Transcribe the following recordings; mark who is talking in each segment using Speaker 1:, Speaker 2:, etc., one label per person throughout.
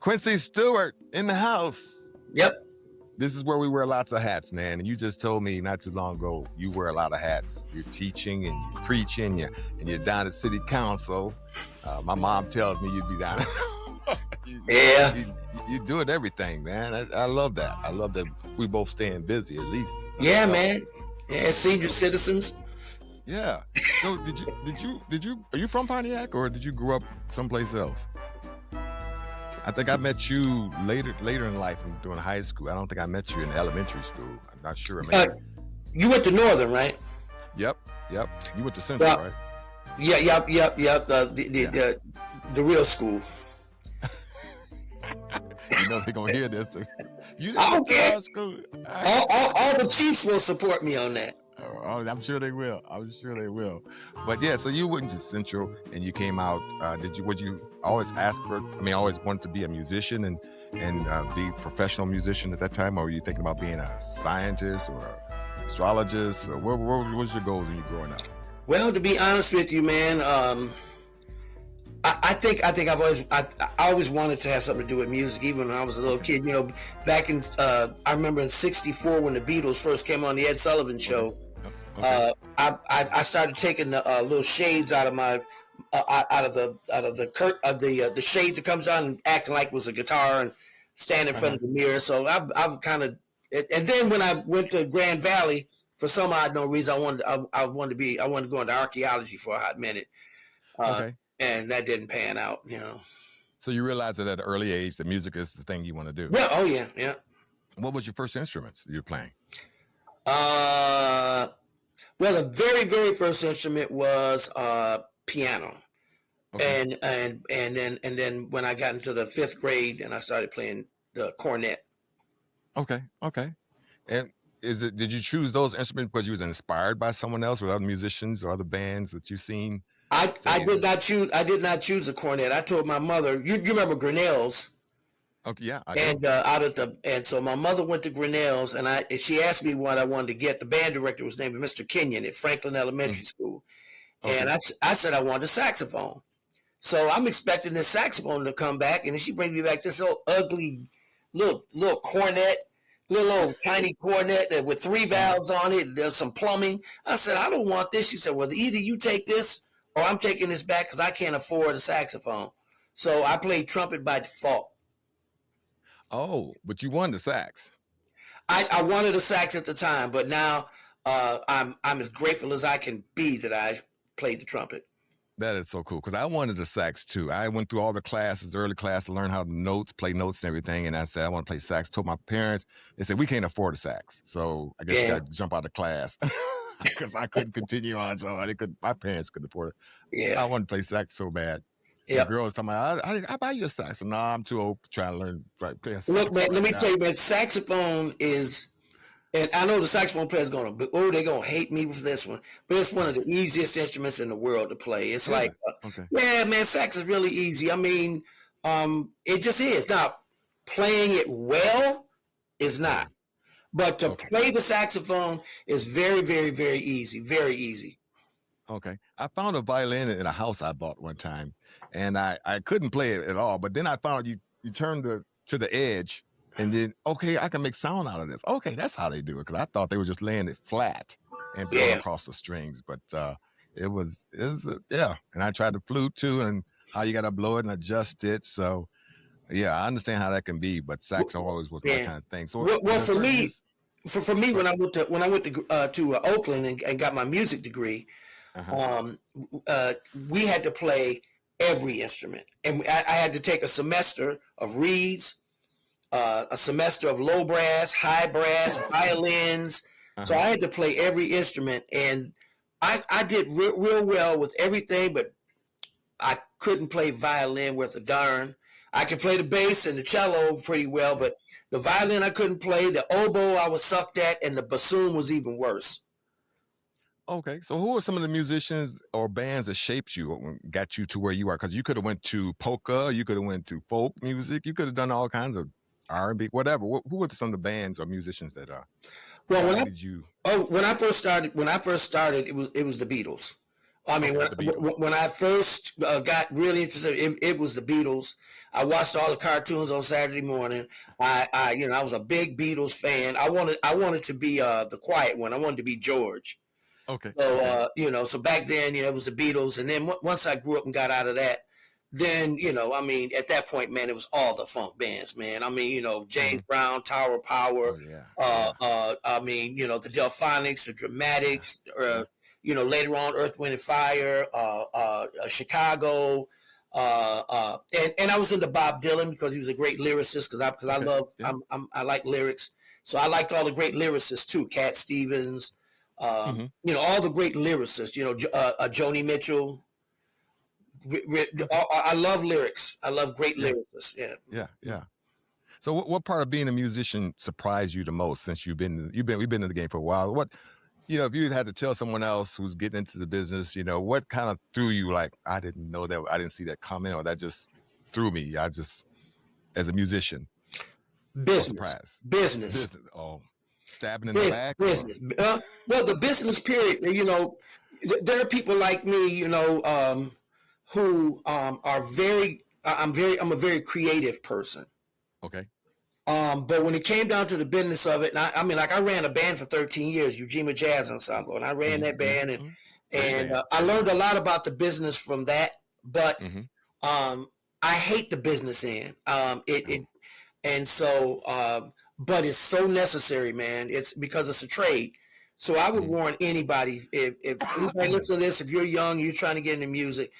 Speaker 1: Quincy Stewart in the house.
Speaker 2: Yep.
Speaker 1: This is where we wear lots of hats, man. And you just told me not too long ago you wear a lot of hats. You're teaching and you're preaching, and you're down at city council. My mom tells me you'd be down. You're doing everything, man. I love that. I love that we both staying busy at least.
Speaker 2: Yeah, man. Yeah, senior citizens.
Speaker 1: Yeah. So did you? Are you from Pontiac or did you grow up someplace else? I think I met you later in life during high school. I don't think I met you in elementary school. I'm not sure.
Speaker 2: You went to Northern, right?
Speaker 1: Yep. You went to Central, right?
Speaker 2: Yeah, yep. The real school.
Speaker 1: You know they're gonna hear this. You
Speaker 2: I don't care.
Speaker 1: School.
Speaker 2: All the Chiefs will support me on that.
Speaker 1: Oh, I'm sure they will. But yeah, so you went to Central and you came out. Would you always ask for? Always wanted to be a musician and be a professional musician at that time, or were you thinking about being a scientist or an astrologist, or what was your goals when you were growing up?
Speaker 2: Well, to be honest with you, man, I think I always wanted to have something to do with music, even when I was a little kid. You know, back in I remember in '64 when the Beatles first came on the Ed Sullivan Show. Okay. I started taking the little shades out of my out of the shade that comes on and acting like it was a guitar and stand in front of the mirror. So I've kind of, and then when I went to Grand Valley for some odd no reason, I wanted to go into archaeology for a hot minute.
Speaker 1: Okay.
Speaker 2: And that didn't pan out, you know. So
Speaker 1: you realized that at an early age that music is the thing you want to do.
Speaker 2: Yeah. Oh yeah.
Speaker 1: What was your first instruments you were playing?
Speaker 2: Well, the very, very first instrument was piano, okay. and then when I got into the 5th grade, and I started playing the cornet.
Speaker 1: Okay. And did you choose those instruments because you was inspired by someone else, or other musicians or other bands that you've seen?
Speaker 2: I did not choose the cornet. I told my mother. You remember Grinnell's?
Speaker 1: Okay, yeah.
Speaker 2: And so my mother went to Grinnell's, and she asked me what I wanted to get. The band director was named Mr. Kenyon at Franklin Elementary School, okay. And I said I wanted a saxophone. So I'm expecting this saxophone to come back, and then she brings me back this old ugly little cornet, little tiny cornet with 3 valves on it. There's some plumbing. I said I don't want this. She said, well, either you take this or I'm taking this back because I can't afford a saxophone. So I played trumpet by default.
Speaker 1: Oh, but you wanted the sax.
Speaker 2: I wanted a sax at the time, but now I'm as grateful as I can be that I played the trumpet.
Speaker 1: That is so cool because I wanted the sax too. I went through all the classes, early class, to learn how to play notes and everything. And I said I want to play sax. Told my parents, they said we can't afford a sax, so I guess you got to jump out of class because I couldn't continue on. So my parents couldn't afford it. Yeah, I wanted to play sax so bad. Yeah, the girl was talking about, I buy you a sax. No, I'm too old to try to learn play a sax.
Speaker 2: Look, man, let me tell you, man, saxophone is, and I know the saxophone player's they're going to hate me for this one, but it's one of the easiest instruments in the world to play. It's like, yeah, man, sax is really easy. It just is. Now, playing it well is not, but to play the saxophone is very, very, very easy, very easy.
Speaker 1: Okay. I found a violin in a house I bought one time, and I couldn't play it at all. But then I found you turn to the edge, and then, okay, I can make sound out of this. Okay, that's how they do it, because I thought they were just laying it flat and blowing across the strings. But it was. And I tried the flute, too, and how you got to blow it and adjust it. So, yeah, I understand how that can be, but sax always was my kind of thing. So,
Speaker 2: for me, when I went to Oakland and got my music degree, we had to play every instrument, and I had to take a semester of reeds, a semester of low brass, high brass, violins. So I had to play every instrument, and I did real well with everything, but I couldn't play violin worth a darn. I could play the bass and the cello pretty well, but the violin I couldn't play. The oboe I was sucked at, and the bassoon was even worse.
Speaker 1: Okay, so who are some of the musicians or bands that shaped you, got you to where you are? Because you could have went to polka, you could have went to folk music, you could have done all kinds of R&B, whatever. Who were some of the bands or musicians that
Speaker 2: when I first started, it was the Beatles. I mean,
Speaker 1: Okay, the Beatles.
Speaker 2: when I first got really interested, it was the Beatles. I watched all the cartoons on Saturday morning. I was a big Beatles fan. I wanted to be the quiet one. I wanted to be George.
Speaker 1: Okay,
Speaker 2: So
Speaker 1: okay.
Speaker 2: so back then, it was the Beatles, and then once I grew up and got out of that, then I mean, at that point, man, it was all the funk bands, man. I mean, James
Speaker 1: Hmm.
Speaker 2: Brown, Tower of Power.
Speaker 1: Oh yeah, yeah,
Speaker 2: I mean, the Delphonics, the
Speaker 1: yeah,
Speaker 2: Dramatics,
Speaker 1: yeah.
Speaker 2: later on, Earth, Wind and Fire, Chicago. And I was into Bob Dylan because he was a great lyricist. Because I
Speaker 1: Okay,
Speaker 2: love
Speaker 1: yeah.
Speaker 2: I like lyrics, so I liked all the great lyricists too. Cat Stevens,
Speaker 1: Hmm.
Speaker 2: all the great lyricists. Joni Mitchell.
Speaker 1: Okay,
Speaker 2: I love lyrics. I love great
Speaker 1: yeah,
Speaker 2: lyricists. Yeah.
Speaker 1: yeah, yeah. So what part of being a musician surprised you the most since we've been in the game for a while? What if you had to tell someone else who's getting into the business, what kind of threw you like, I didn't know that, I didn't see that coming, or that just threw me. I just as a musician, what
Speaker 2: Business,
Speaker 1: surprise?
Speaker 2: business,
Speaker 1: Business. Oh, stabbing in the back or
Speaker 2: business. Well, the business period. There are people like me, who are very. I'm a very creative person.
Speaker 1: okay.
Speaker 2: But when it came down to the business of it, and I mean, like I ran a band for 13 years, Ujima Jazz Ensemble, and I ran
Speaker 1: Hmm.
Speaker 2: that
Speaker 1: Hmm.
Speaker 2: band,
Speaker 1: Hmm. Great
Speaker 2: and
Speaker 1: band.
Speaker 2: I learned a lot about the business from that. But
Speaker 1: Hmm.
Speaker 2: I hate the business end.
Speaker 1: Oh,
Speaker 2: And so, but it's so necessary, man. It's because it's a trade. So I would
Speaker 1: mhm.
Speaker 2: warn anybody, if anybody listen to this, if you're young, you're trying to get into music,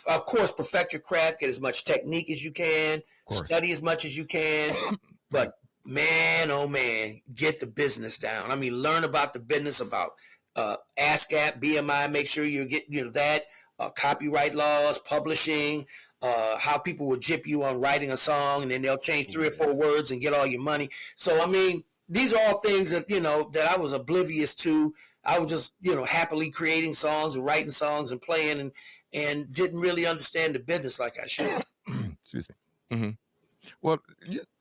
Speaker 2: of course, perfect your craft, get as much technique as you can,
Speaker 1: Of course.
Speaker 2: study as much as you can.
Speaker 1: Right.
Speaker 2: But man, oh man, get the business down. I mean, learn about the business, about ASCAP, BMI. Make sure you get that copyright laws, publishing, how people will jip you on writing a song, and then they'll change
Speaker 1: Oh
Speaker 2: three or
Speaker 1: yeah.
Speaker 2: four words and get all your money. So I mean, these are all things that that I was oblivious to. I was just happily creating songs and writing songs and playing, and didn't really understand the business like I should.
Speaker 1: Excuse me. Hmm. Well,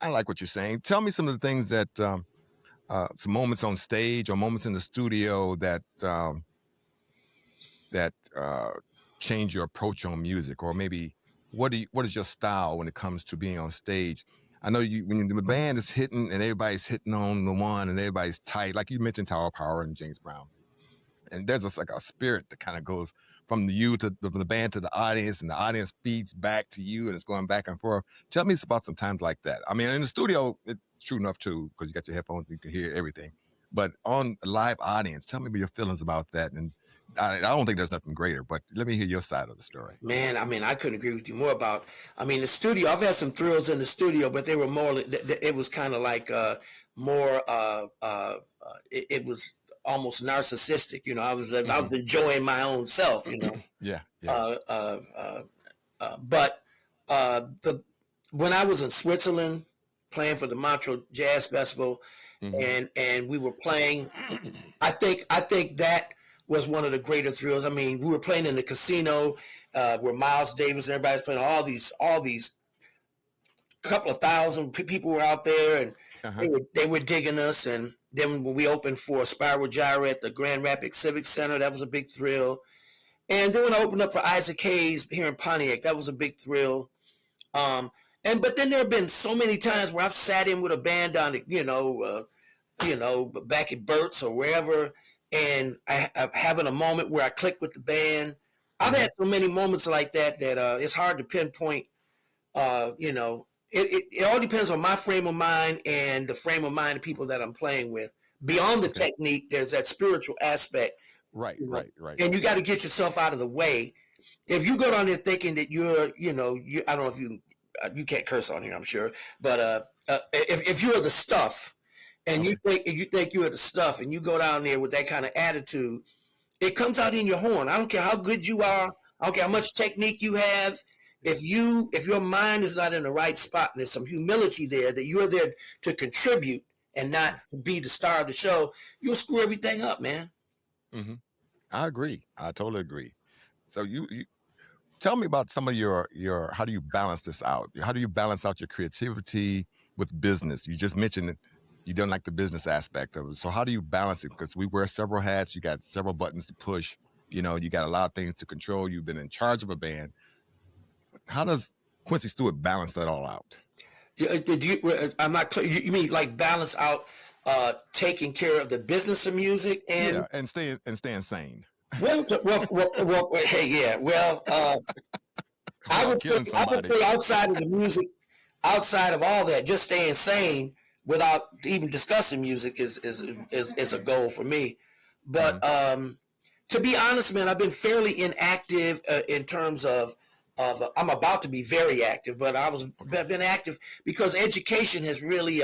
Speaker 1: I like what you're saying. Tell me some of the things that some moments on stage or moments in the studio that change your approach on music, or maybe what is your style when it comes to being on stage? I know you when the band is hitting and everybody's hitting on the one and everybody's tight, like you mentioned Tower Power and James Brown. And there's just like a spirit that kind of goes from you to the band to the audience, and the audience feeds back to you, and it's going back and forth. Tell me about some times like that. I mean, in the studio, it's true enough too, because you got your headphones and you can hear everything. But on a live audience, tell me your feelings about that. And I don't think there's nothing greater, but let me hear your side of the story.
Speaker 2: Man, I mean, I couldn't agree with you more about. I mean, the studio. I've had some thrills in the studio, but they were more. It was kind of like more. It was almost narcissistic. I
Speaker 1: Hmm.
Speaker 2: was enjoying my own self.
Speaker 1: Yeah, yeah.
Speaker 2: Uh, uh, uh, but the when I was in Switzerland playing for the Montreux Jazz Festival,
Speaker 1: Hmm.
Speaker 2: and we were playing, I think that was one of the greater thrills. I mean, we were playing in the casino where Miles Davis and everybody's playing, all these couple of thousand people were out there, and
Speaker 1: Uh-huh.
Speaker 2: they were digging us. And then when we opened for Spiral Gyra at the Grand Rapids Civic Center, that was a big thrill. And then when I opened up for Isaac Hayes here in Pontiac, that was a big thrill. Um, but then there have been so many times where I've sat in with a band down at back at Burt's or wherever, and I'm having a moment where I click with the band. I've
Speaker 1: Hmm.
Speaker 2: had so many moments like that that it's hard to pinpoint. It all depends on my frame of mind and the frame of mind of people that I'm playing with. Beyond the
Speaker 1: Okay.
Speaker 2: technique, there's that spiritual aspect,
Speaker 1: Right,
Speaker 2: you know,
Speaker 1: right, right.
Speaker 2: and you got to get yourself out of the way. If you go down there thinking that I don't know if you can't curse on here, I'm sure, but if you're the stuff, and
Speaker 1: Okay.
Speaker 2: you think you're the stuff, and you go down there with that kind of attitude, it comes out in your horn. I don't care how good you
Speaker 1: Yeah,
Speaker 2: are. I don't care how
Speaker 1: yeah,
Speaker 2: much technique you have.
Speaker 1: yeah,
Speaker 2: If your mind is not in the right spot, and there's some humility there that you're there to contribute and not
Speaker 1: yeah.
Speaker 2: to be the star of the show, you'll screw everything up, man.
Speaker 1: Hmm. I agree. I totally agree. So you tell me about some of your how do you balance this out? How do you balance out your creativity with business? You just mentioned that you don't like the business aspect of it. So how do you balance it? Because we wear several hats, you got several buttons to push. You got a lot of things to control. You've been in charge of a band. How does Quincy Stewart balance that all out?
Speaker 2: I'm not clear. You mean like balance out taking care of the business of music and
Speaker 1: Yeah, and staying sane
Speaker 2: hey, yeah. Well,
Speaker 1: without killing
Speaker 2: I would
Speaker 1: somebody.
Speaker 2: say outside of the music, outside of all that, just staying sane without even discussing music is a goal for me.
Speaker 1: Hmm.
Speaker 2: But to be honest, man, I've been fairly inactive in terms of I'm about to be very active, but
Speaker 1: Okay.
Speaker 2: I've been active because education has really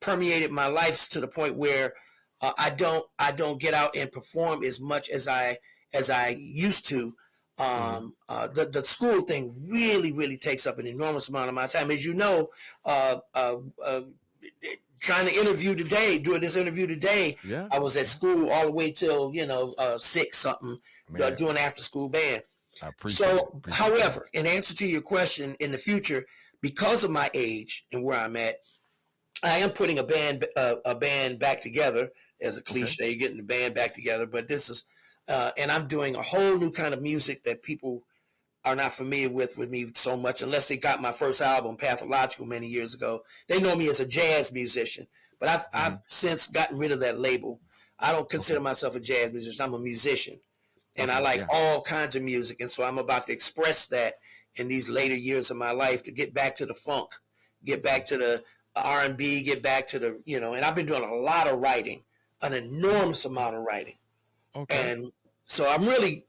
Speaker 2: permeated my life to the point where I don't get out and perform as much as I used to.
Speaker 1: Hmm.
Speaker 2: The school thing really takes up an enormous amount of my time, as you know. Uh, uh, uh, Trying to doing this interview today,
Speaker 1: Yeah.
Speaker 2: I was at
Speaker 1: Yeah.
Speaker 2: school all the way till 6 something,
Speaker 1: Man,
Speaker 2: doing after school band.
Speaker 1: I appreciate it.
Speaker 2: So,
Speaker 1: Appreciate that.
Speaker 2: however, in answer to your question, in the future, because of my age and where I'm at, I am putting a band back together. As a
Speaker 1: Okay.
Speaker 2: cliche, getting the band back together. But this is, and I'm doing a whole new kind of music that people are not familiar with me so much, unless they got my first album, Pathological, many years ago. They know me as a jazz musician, but
Speaker 1: Hmm.
Speaker 2: I've since gotten rid of that label. I don't consider
Speaker 1: Okay.
Speaker 2: myself a jazz musician. I'm a musician, and I
Speaker 1: Okay.
Speaker 2: like
Speaker 1: Yeah.
Speaker 2: all kinds of music, and so I'm about to express that in these later years of my life to get back to the funk, get back to the R&B, get back to the And I've been doing a lot of writing, an enormous
Speaker 1: Okay.
Speaker 2: amount of writing,
Speaker 1: Okay.
Speaker 2: and so I'm really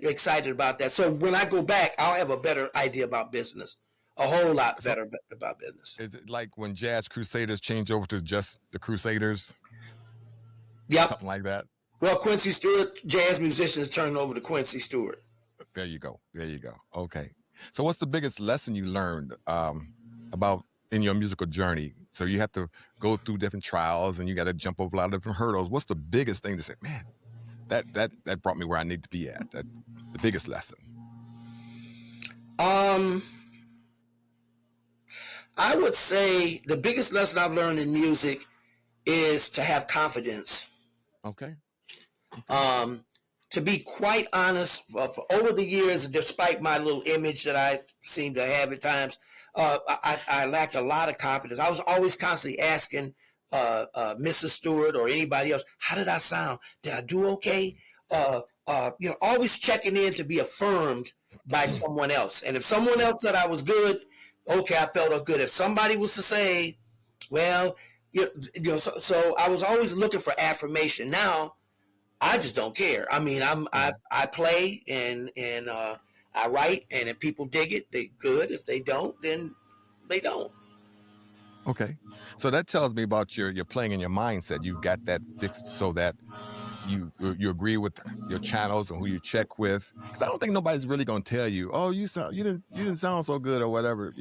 Speaker 2: excited about that. So when I go back, I'll have a better idea about business, a whole lot
Speaker 1: So
Speaker 2: better about business.
Speaker 1: is it like when Jazz Crusaders change over to just the Crusaders,
Speaker 2: Yep.
Speaker 1: something like that?
Speaker 2: Well, Quincy Stewart, jazz musicians turn over to Quincy Stewart.
Speaker 1: There you go. There you go. Okay. So what's the biggest lesson you learned about in your musical journey? So you have to go through different trials and you got to jump over a lot of different hurdles. What's the biggest thing to say, man, that brought me where I need to be at? That the biggest lesson.
Speaker 2: Um, I would say the biggest lesson I've learned in music is to have confidence.
Speaker 1: Okay. Okay.
Speaker 2: Um, to be quite honest, for over the years, despite my little image that I seem to have at times, I lacked a lot of confidence. I was always constantly asking Mrs. Stewart or anybody else, "How did I sound? Did I do okay?" Always checking in to be affirmed by someone else. And if someone
Speaker 1: Yeah.
Speaker 2: else said I was good, okay, I felt good. If somebody was to say, "Well," so I was always looking for affirmation. Now I just don't care. I mean,
Speaker 1: Yeah.
Speaker 2: I play and I write, and if people dig it, they good. If they don't, then they don't.
Speaker 1: Okay. So that tells me about your playing and your mindset. You've got that fixed so that you agree with your channels and who you check with. Because I don't think nobody's really gonna tell you, oh, you didn't sound so good or whatever.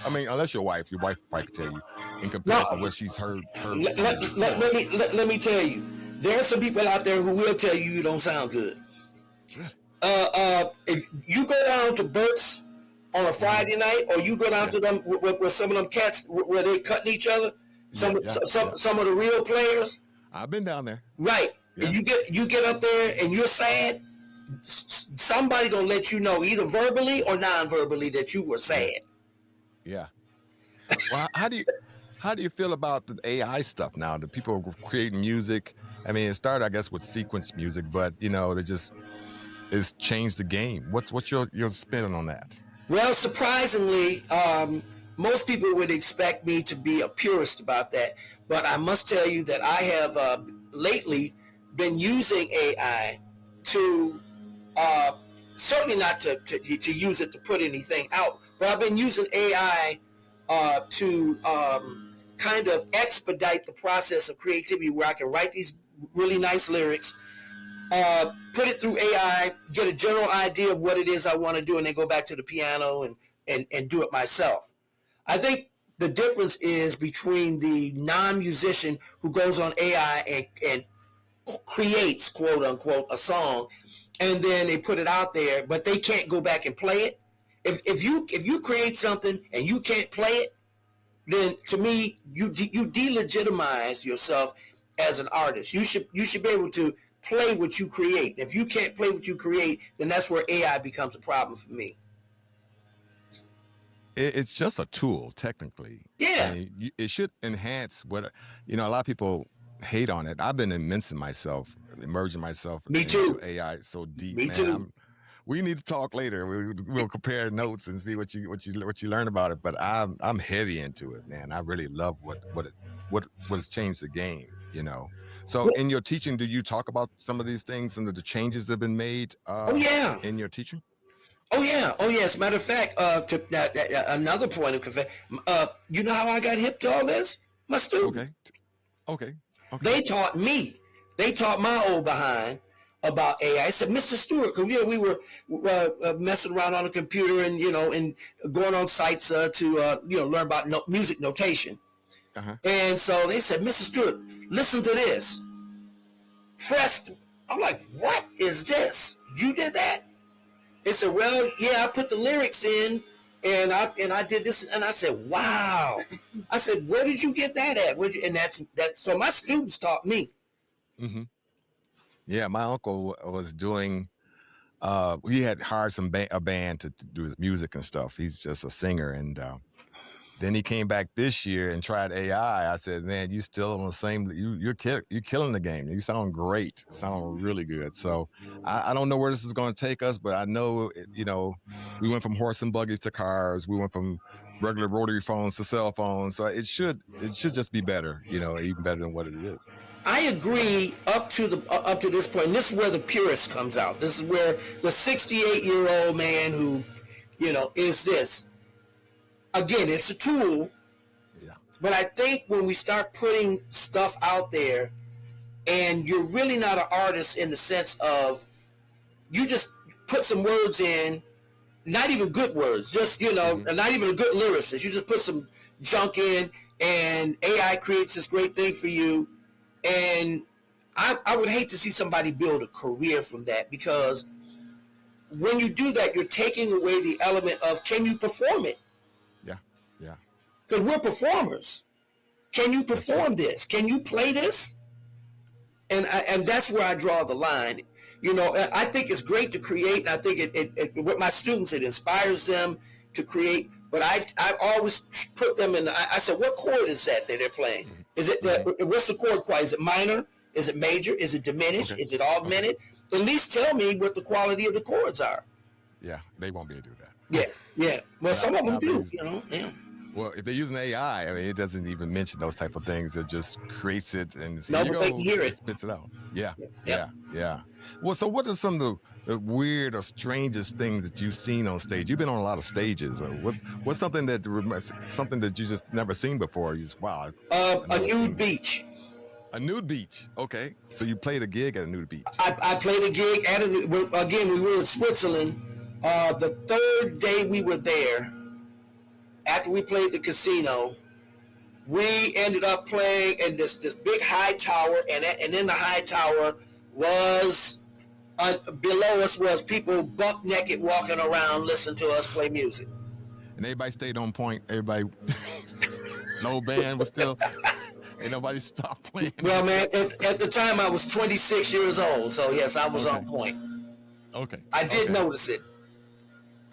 Speaker 1: I mean, unless your wife probably could tell you in
Speaker 2: No,
Speaker 1: comparison to what she's heard
Speaker 2: let,
Speaker 1: you do
Speaker 2: let, let,
Speaker 1: before.
Speaker 2: let me let me tell you, there are some people out there who will tell you don't sound good.
Speaker 1: Really?
Speaker 2: If you go down to Burt's on a
Speaker 1: Hmm.
Speaker 2: Friday night, or you go down
Speaker 1: Yeah.
Speaker 2: to them where some of them cats where they cutting each other,
Speaker 1: Yeah. Yeah. Yeah.
Speaker 2: some of the real players,
Speaker 1: I've been down there.
Speaker 2: right? And
Speaker 1: Yeah.
Speaker 2: you get up there and you're sad. Somebody gonna let you know either verbally or non-verbally that you were
Speaker 1: Yeah.
Speaker 2: sad.
Speaker 1: Yeah. Well, how do you feel about the AI stuff now? The people creating music. I mean, it started, I guess, with sequence music, but they just it's changed the game. What's your spin on that?
Speaker 2: Well, surprisingly, most people would expect me to be a purist about that, but I must tell you that I have lately been using AI to uh, certainly not to use it to put anything out, but I've been using AI to kind of expedite the process of creativity, where I can write these really nice lyrics, put it through AI, get a general idea of what it is I want to do, and then go back to the piano and do it myself. I think the difference is between the non-musician who goes on AI and creates, quote unquote, a song, and then they put it out there, but they can't go back and play it. If you create something and you can't play it, then to me you delegitimize yourself as an artist. You should be able to play what you create. If you can't play what you create, then that's where AI becomes a problem for me.
Speaker 1: It's just a tool, technically. I
Speaker 2: Yeah.
Speaker 1: mean, it should enhance what, a lot of people hate on it. I've been immersing myself
Speaker 2: Me
Speaker 1: into
Speaker 2: too.
Speaker 1: AI so deep,
Speaker 2: Me
Speaker 1: man.
Speaker 2: too.
Speaker 1: We need to talk later. We'll compare notes and see what you learn about it. But I'm heavy into it, man. I really love what has changed the game. So
Speaker 2: Well,
Speaker 1: in your teaching, do you talk about some of these things and the changes that have been made
Speaker 2: oh yeah.
Speaker 1: in your teaching?
Speaker 2: Oh yeah. Oh yeah. As a matter of fact, another point of confession. You know how I got hip to all this? My
Speaker 1: Okay.
Speaker 2: students.
Speaker 1: Okay. Okay.
Speaker 2: They taught me. They taught my old behind about AI. I said, Mr. Stewart, because we were messing around on a computer and and going on sites to learn about music notation.
Speaker 1: Uh-huh.
Speaker 2: And so they said, Mr. Stewart, listen to this. Pressed. I'm like, what is this? You did that? They said, well, yeah, I put the lyrics in and I did this, and I said, wow. I said, where did you get that at? And that's so my students taught me.
Speaker 1: Hmm. Yeah, my uncle was doing. We had hired a band to do his music and stuff. He's just a singer, and then he came back this year and tried AI. I said, "Man, you still on the same? You're killing the game. You sound great. Sound really good." So I don't know where this is going to take us, but I know we went from horse and buggies to cars. We went from regular rotary phones to cell phones. So it should just be better. Even better than what it is.
Speaker 2: I agree up to this point. And this is where the purist comes out. This is where the 68-year-old man who, is this. Again, it's a tool.
Speaker 1: Yeah.
Speaker 2: But I think when we start putting stuff out there, and you're really not an artist in the sense of you just put some words in, not even good words, just
Speaker 1: Mm-hmm.
Speaker 2: not even a good lyricist. You just put some junk in, and AI creates this great thing for you. And I would hate to see somebody build a career from that, because when you do that, you're taking away the element of, can you perform it?
Speaker 1: Yeah. Yeah.
Speaker 2: Because we're performers. Can you
Speaker 1: That's true.
Speaker 2: perform this? Can you play this? And that's where I draw the line. I think it's great to create. And I think with my students, it inspires them to create. But I always put them in. I said, what chord is that they're playing?
Speaker 1: Mm-hmm.
Speaker 2: Is it
Speaker 1: Mm-hmm.
Speaker 2: what's the chord quality? Is it minor? Is it major? Is it diminished?
Speaker 1: Okay.
Speaker 2: Is it
Speaker 1: Okay.
Speaker 2: augmented? At least tell me what the quality of the chords are.
Speaker 1: Yeah, they won't be able to do
Speaker 2: Yeah,
Speaker 1: that.
Speaker 2: yeah. Well,
Speaker 1: not
Speaker 2: some of them
Speaker 1: not by
Speaker 2: do.
Speaker 1: using.
Speaker 2: Yeah.
Speaker 1: Well, if they're using AI, I mean, it doesn't even mention those type of things. It just creates it and here
Speaker 2: No,
Speaker 1: you
Speaker 2: but they can
Speaker 1: go.
Speaker 2: hear
Speaker 1: It
Speaker 2: it.
Speaker 1: spits it out. Yeah,
Speaker 2: Yep.
Speaker 1: yeah, yeah. Well, so what are some of the weird or strangest things that you've seen on stage? You've been on a lot of stages. What's something that you just never seen before? You just wow, I've
Speaker 2: A
Speaker 1: never
Speaker 2: nude
Speaker 1: seen that.
Speaker 2: beach.
Speaker 1: A nude beach. Okay, so you played a gig at a nude beach.
Speaker 2: I played a gig at again. We were in Switzerland. The third day we were there, after we played the casino, we ended up playing in this big high tower, and in the high tower was below us was people buck naked walking around listening to us play music.
Speaker 1: And everybody stayed on point. Everybody, no band was still. Ain't nobody stopped playing.
Speaker 2: Well, man, at the time I was 26 years old, so yes, I was on
Speaker 1: Okay.
Speaker 2: point.
Speaker 1: Okay.
Speaker 2: I did
Speaker 1: Okay.
Speaker 2: notice it.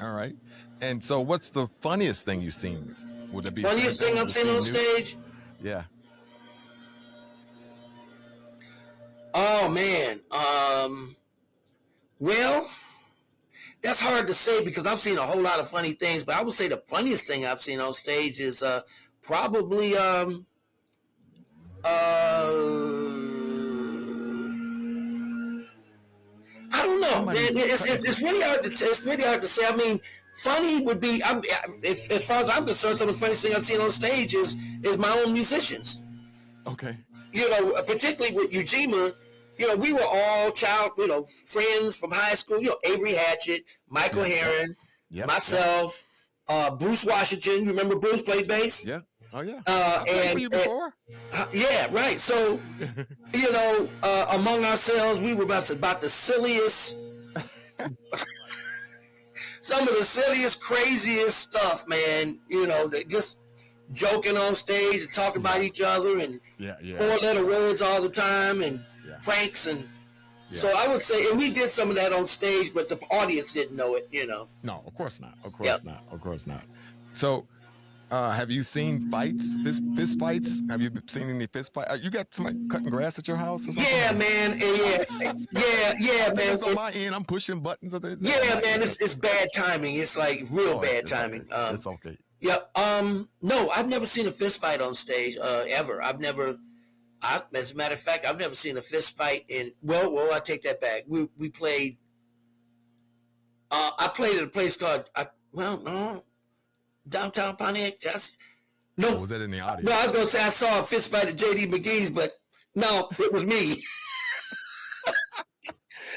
Speaker 1: All right. And so, what's the funniest thing you've seen? Would it be the same
Speaker 2: Funniest thing
Speaker 1: thing?
Speaker 2: I've
Speaker 1: Just
Speaker 2: seen on
Speaker 1: seeing new?
Speaker 2: stage?
Speaker 1: Yeah.
Speaker 2: Oh man. Well, that's hard to say because I've seen a whole lot of funny things, but I would say the funniest thing I've seen on stage is probably I don't know, man.
Speaker 1: Somebody's.
Speaker 2: It's really hard to say. I mean, funny would be. As far as I'm concerned, some of the funniest thing I've seen on stage is my own musicians.
Speaker 1: Okay.
Speaker 2: Particularly with Ujima. We were all friends from high school. Avery Hatchett, Michael
Speaker 1: Yep. Yep.
Speaker 2: Herron,
Speaker 1: Yep. Yep.
Speaker 2: myself, Bruce Washington. You remember Bruce played bass?
Speaker 1: Yeah. Oh yeah.
Speaker 2: Uh,
Speaker 1: I played for
Speaker 2: and,
Speaker 1: you
Speaker 2: and
Speaker 1: before.
Speaker 2: yeah, right. So among ourselves, we were about the silliest, some of the silliest, craziest stuff, man. Just joking on stage and talking about each other and
Speaker 1: Yeah. Yeah.
Speaker 2: four-letter words all the time and
Speaker 1: Yeah.
Speaker 2: pranks and So I would say, and we did some of that on stage, but the audience didn't know it, you know.
Speaker 1: No, of course not. Of
Speaker 2: Yep.
Speaker 1: course not. Of course not. So, have you seen fights, fist fights? Have you seen any fist fight? You got somebody cutting grass at your house or something?
Speaker 2: Yeah, man. Yeah,
Speaker 1: I think
Speaker 2: man.
Speaker 1: it's on my end. I'm pushing buttons. Or
Speaker 2: Yeah, man. It's bad timing. It's like real bad timing.
Speaker 1: Okay. It's okay.
Speaker 2: Yeah. No, I've never seen a fist fight on stage. Ever. I've never. As a matter of fact, I've never seen a fist fight in. Well, I take that back. We played. I played at a place called. No, downtown Pontiac. No.
Speaker 1: Was that in the audience?
Speaker 2: No, I was gonna say I saw a fist fight at JD McGee's, but no, it was me.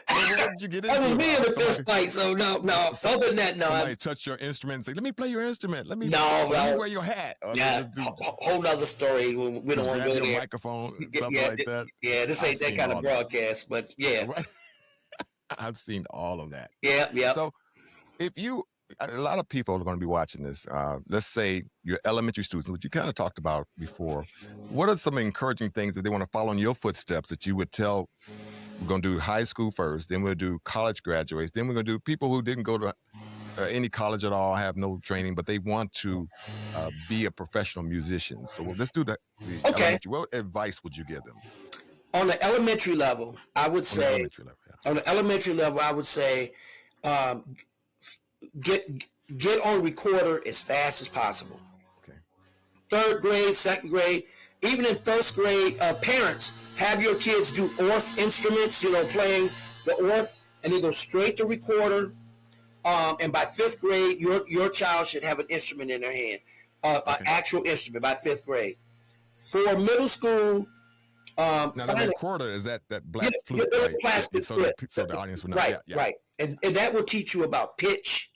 Speaker 1: What did you get into?
Speaker 2: That was me in the fist fight. So no. Other than that, no.
Speaker 1: Somebody touch your instrument and say, "Let me play your instrument. Let me wear your hat."
Speaker 2: Yeah, whole nother story. We don't want to go there.
Speaker 1: Microphone, something like that.
Speaker 2: Yeah, this ain't that kind of broadcast, but yeah.
Speaker 1: Right. I've seen all of that.
Speaker 2: Yeah.
Speaker 1: So, a lot of people are going to be watching this. Let's say you're elementary students, which you kind of talked about before. What are some encouraging things that they want to follow in your footsteps that you would tell? We're going to do high school first, then we'll do college graduates, then we're going to do people who didn't go to any college at all, have no training, but they want to be a professional musician. So let's do the elementary. What advice would you give them?
Speaker 2: On the elementary level, I would say. On the elementary level, I would say, get on recorder as fast as possible.
Speaker 1: Okay.
Speaker 2: 3rd grade, 2nd grade, even in 1st grade, parents have your kids do orth instruments, playing the orth, and they go straight to recorder. And by 5th grade, your child should have an instrument in their hand, an actual instrument by 5th grade. For middle school,
Speaker 1: now the recorder is that black flute, right?
Speaker 2: Plastic,
Speaker 1: so the audience would know.
Speaker 2: Right. And that will teach you about pitch.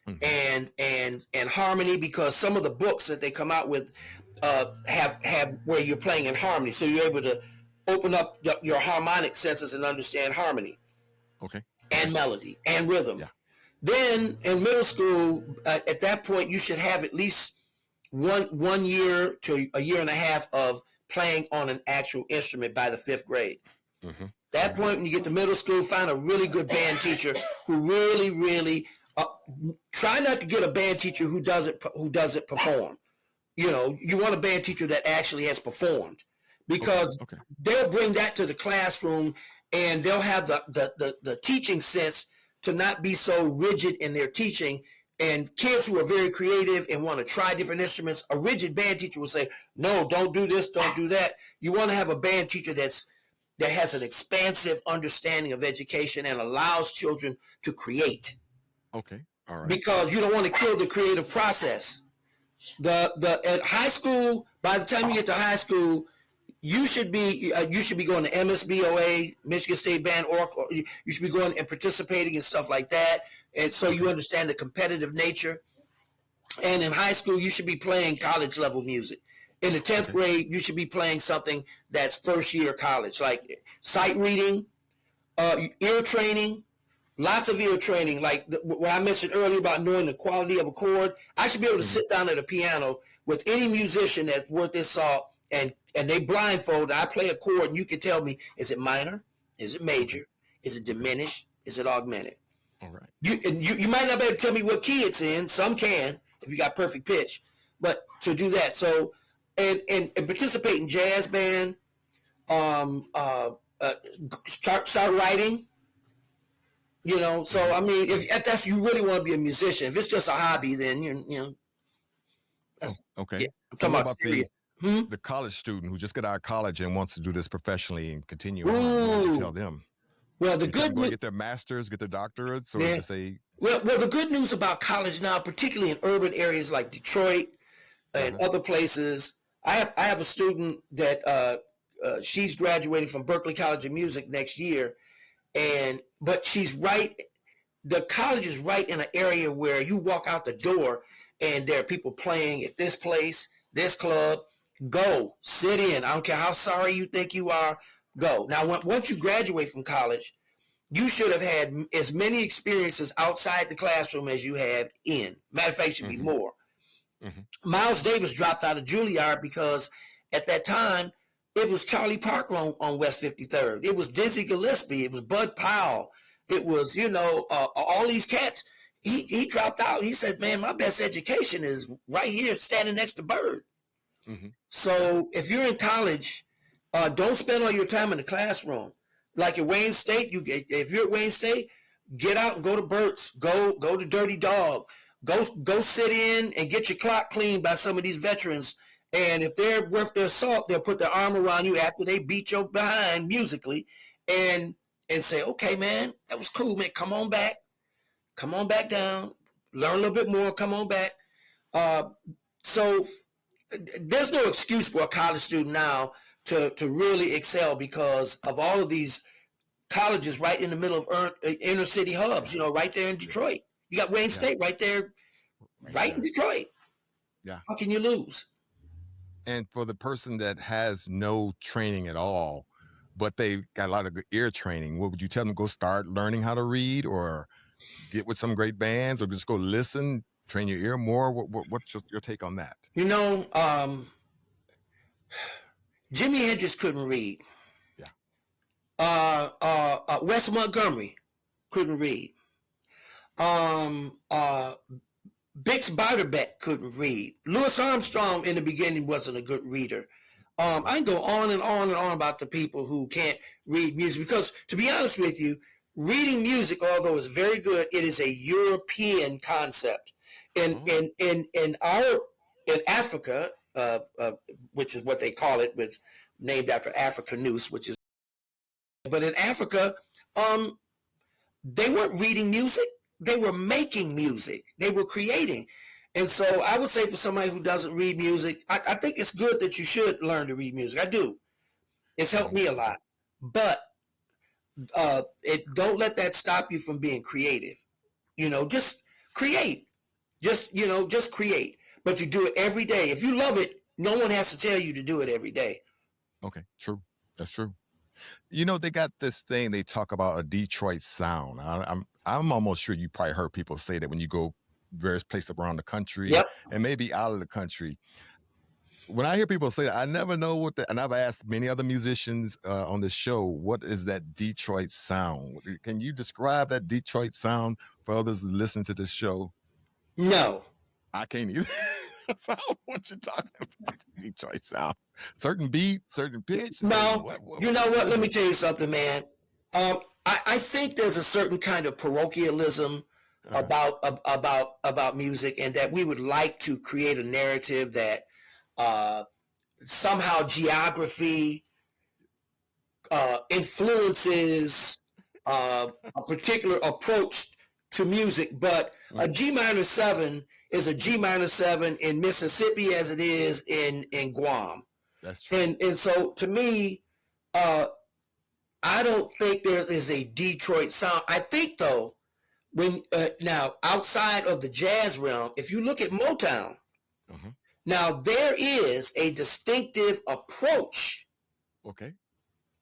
Speaker 2: Mm-hmm. and harmony, because some of the books that they come out with have where you're playing in harmony, so you're able to open up your harmonic senses and understand harmony, and melody and rhythm. Yeah. Then in middle school, at that point, you should have at least one year to a year and a half of playing on an actual instrument by the 5th grade. Mm-hmm. That point, when you get to middle school, find a really good band teacher who really try not to get a band teacher who doesn't perform. You want a band teacher that actually has performed, because they'll bring that to the classroom, and they'll have the teaching sense to not be so rigid in their teaching. And kids who are very creative and want to try different instruments, a rigid band teacher will say, "No, don't do this, don't do that." You want to have a band teacher that has an expansive understanding of education and allows children to create.
Speaker 1: Okay. All right.
Speaker 2: Because you don't want to kill the creative process. At high school, by the time you get to high school, you should be going to MSBOA, Michigan State Band, or you should be going and participating in stuff like that, and so you understand the competitive nature. And in high school, you should be playing college level music. In the 10th grade, you should be playing something that's first year college, like sight reading, ear training. Lots of ear training, like what I mentioned earlier about knowing the quality of a chord. I should be able to sit down at a piano with any musician that's worth their salt, and they blindfold. I play a chord, and you can tell me, is it minor? Is it major? Is it diminished? Is it augmented?
Speaker 1: All right.
Speaker 2: You might not be able to tell me what key it's in. Some can, if you got perfect pitch. But to do that, so and participate in jazz band, start writing. So I mean, if that's you really want to be a musician, if it's just a hobby, then that's
Speaker 1: okay.
Speaker 2: Yeah, I'm talking about serious.
Speaker 1: The college student who just got out of college and wants to do this professionally and continue on. You tell them.
Speaker 2: Well, the good
Speaker 1: news, get their masters, get their doctorates, or to say.
Speaker 2: Well, the good news about college now, particularly in urban areas like Detroit and other places, I have a student that she's graduating from Berklee College of Music next year. But she's right. The college is right in an area where you walk out the door and there are people playing at this place, this club. Go sit in. I don't care how sorry you think you are. Go. Now, once you graduate from college, you should have had as many experiences outside the classroom as you have in. Matter of fact, it should be more. Miles Davis dropped out of Juilliard because at that time, It was Charlie Parker on West 53rd. It was Dizzy Gillespie. It was Bud Powell. It was, all these cats. He dropped out. He said, man, my best education is right here standing next to Bird.
Speaker 1: Mm-hmm. Yeah.
Speaker 2: So if you're in college, don't spend all your time in the classroom. Like at Wayne State, if you're at Wayne State, get out and go to Burt's. Go to Dirty Dog. Go sit in and get your clock cleaned by some of these veterans. And if they're worth their salt, they'll put their arm around you after they beat your behind musically, and say, okay, man, that was cool, man. Come on back down, learn a little bit more. Come on back. So there's no excuse for a college student now to really excel because of all of these colleges right in the middle of inner city hubs. Right there in Detroit. You got Wayne State right there, right in Detroit.
Speaker 1: Yeah.
Speaker 2: How can you lose?
Speaker 1: And for the person that has no training at all, but they got a lot of good ear training, what would you tell them? Go start learning how to read, or get with some great bands, or just go listen, train your ear more? What's your take on that?
Speaker 2: Jimi Hendrix couldn't read.
Speaker 1: Yeah.
Speaker 2: Wes Montgomery couldn't read. Bix Beiderbecke couldn't read. Louis Armstrong in the beginning wasn't a good reader. I can go on and on and on about the people who can't read music because, to be honest with you, reading music, although it's very good, it is a European concept. In Africa, which is what they call it, with named after Africanus, which is. But in Africa, they weren't reading music. They were making music. They were creating. And so I would say for somebody who doesn't read music, I think it's good that you should learn to read music. I do. It's helped me a lot. But don't let that stop you from being creative. Just create. Just create. But you do it every day. If you love it, no one has to tell you to do it every day.
Speaker 1: Okay, true. That's true. They got this thing they talk about, a Detroit sound. I'm almost sure you probably heard people say that when you go various places around the country.
Speaker 2: Yep.
Speaker 1: And maybe out of the country. When I hear people say that, I never know and I've asked many other musicians on this show, what is that Detroit sound? Can you describe that Detroit sound for others listening to this show?
Speaker 2: No.
Speaker 1: I can't either. So I don't know what you're talking about, Detroit sound. Certain beat, certain pitch.
Speaker 2: No. You know what? Let me tell you something, man. I think there's a certain kind of parochialism about music, and that we would like to create a narrative that somehow geography influences a particular approach to music. But a G minor 7 is a G minor 7 in Mississippi as it is in Guam.
Speaker 1: That's true.
Speaker 2: And so to me, I don't think there is a Detroit sound. I think, though, when now outside of the jazz realm, if you look at Motown, now there is a distinctive approach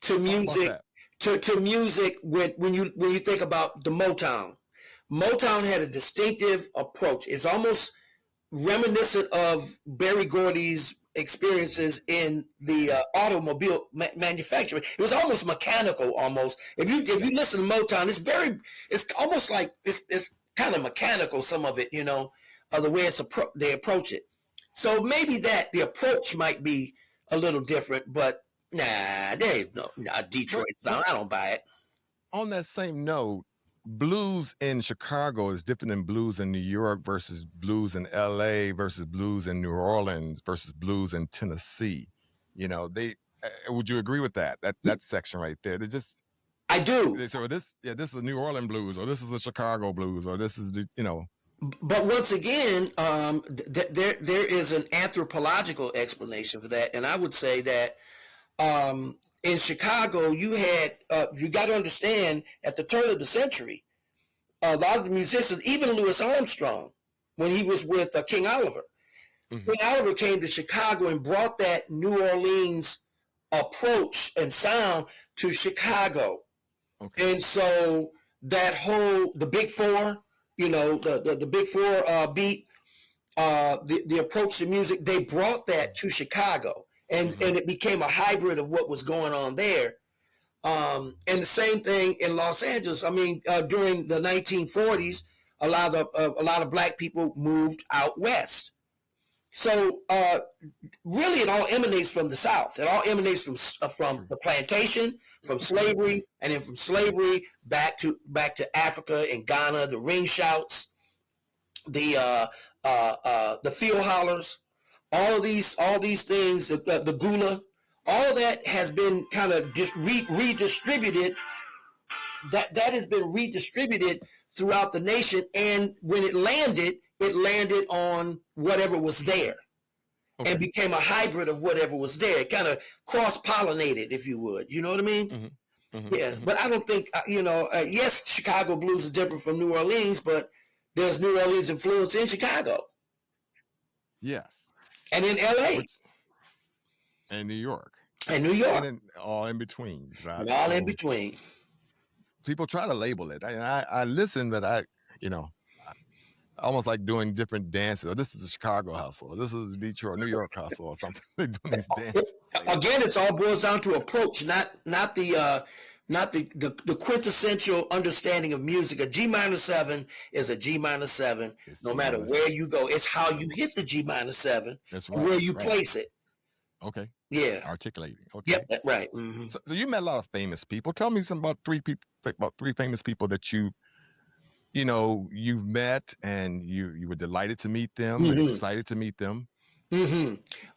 Speaker 2: to music. To music when you think about the Motown. Motown had a distinctive approach. It's almost reminiscent of Berry Gordy's experiences in the automobile manufacturing. It was almost mechanical. Almost, if you listen to Motown, it's almost like it's kind of mechanical. Some of it, the way they approach it. So maybe the approach might be a little different, but there is no Detroit sound. I don't buy it.
Speaker 1: On that same note, blues in Chicago is different than blues in New York versus blues in LA versus blues in New Orleans versus blues in Tennessee. Would you agree with that section right there?
Speaker 2: I do.
Speaker 1: They say, well, this is a New Orleans blues, or this is a Chicago blues, or this is
Speaker 2: But once again, there is an anthropological explanation for that, and I would say that in Chicago, you got to understand, at the turn of the century, a lot of the musicians, even Louis Armstrong, when he was with King Oliver, King Oliver came to Chicago and brought that New Orleans approach and sound to Chicago. And so the Big Four, the Big Four beat, the approach to music, they brought that to Chicago. and it became a hybrid of what was going on there. And the same thing in Los Angeles. I mean, during the 1940s, a lot of black people moved out west. So really, it all emanates from the South. It all emanates from the plantation, from slavery, and then from slavery back to Africa and Ghana. The ring shouts, the field hollers, all these things, the gula, all that has been kind of just redistributed. That has been redistributed throughout the nation, and when it landed on whatever was there, and became a hybrid of whatever was there. It kind of cross-pollinated, if you would. You know what I mean? Yeah, but I don't think yes, Chicago blues is different from New Orleans, but there's New Orleans influence in Chicago.
Speaker 1: Yes.
Speaker 2: And in LA.
Speaker 1: And New York.
Speaker 2: And New York.
Speaker 1: And all in between. Right?
Speaker 2: And all in between.
Speaker 1: People try to label it. I listen, but I almost like doing different dances. Oh, this is a Chicago hustle. This is a Detroit, New York hustle, or something. They're doing these dances.
Speaker 2: Again, it's all boils down to approach, not the quintessential understanding of music. A G minor 7 is a G minor 7, no matter where you go. It's how you hit the G minor 7,
Speaker 1: that's right,
Speaker 2: where you place it.
Speaker 1: Okay.
Speaker 2: Yeah.
Speaker 1: Articulating. Okay.
Speaker 2: Yep. That's right.
Speaker 1: So you met a lot of famous people. Tell me some about three famous people that you've met and you were delighted to meet them, and excited to meet them.